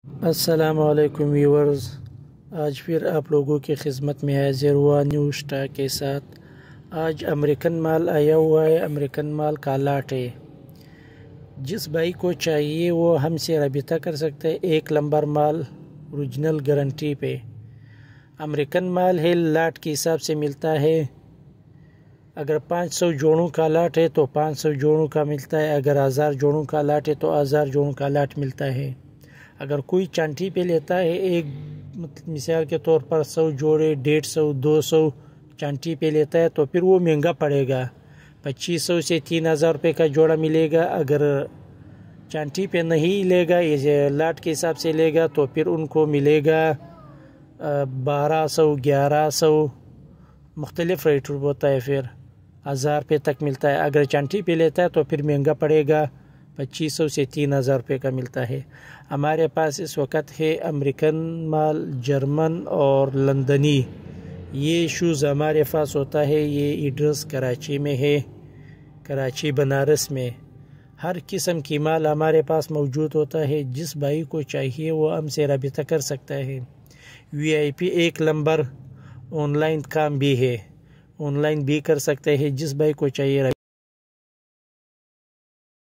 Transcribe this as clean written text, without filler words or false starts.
السلام علیکم ویورز، آج پھر آپ لوگوں کی خدمت میں حاضر ہوا نیو اسٹاک کے ساتھ۔ آج امریکن مال آیا ہوا ہے، امریکن مال کا لاٹ ہے۔ جس بھائی کو چاہیے وہ ہم سے رابطہ کر سکتے ہیں۔ 1 نمبر مال اوریجنل گارنٹی پہ امریکن مال ہے، لاٹ کے حساب سے ملتا ہے۔ اگر 500 جوڑوں کا لاٹ ہے تو 500 جوڑوں کا ملتا ہے، اگر 1000 جوڑوں کا لاٹ ہے تو 1000 جوڑوں کا لاٹ ملتا ہے۔ اگر کوئی چانٹی پہ لیتا ہے، ایک مثال کے طور پر 100 جوڑے 150 200 چانٹی پہ لیتا ہے تو پھر وہ مہنگا پڑے گا، 2500 سے 3000 روپے کا جوڑا ملے گا۔ اگر چانٹی پہ نہیں لے گا، لاٹ کے حساب سے لے گا تو پھر ان کو ملے گا 1200 1100 مختلف ریٹ ہوتا ہے، پھر 1000 روپے تک ملتا ہے۔ اگر چانٹی پہ لیتا ہے تو پھر مہنگا پڑے گا، 2500 سے 3000 روپے کا ملتا ہے۔ ہمارے پاس اس وقت ہے امریکن مال، جرمن اور لندنی۔ یہ شوز ہمارے پاس ہوتا ہے۔ یہ ایڈریس کراچی میں ہے، کراچی بنارس میں۔ ہر قسم کی مال ہمارے پاس موجود ہوتا ہے۔ جس بھائی کو چاہیے وہ ہم سے رابطہ کر سکتا ہے۔ VIP 1 نمبر آن لائن کام بھی ہے، آن لائن بھی کر سکتے ہیں۔ جس بھائی کو چاہیے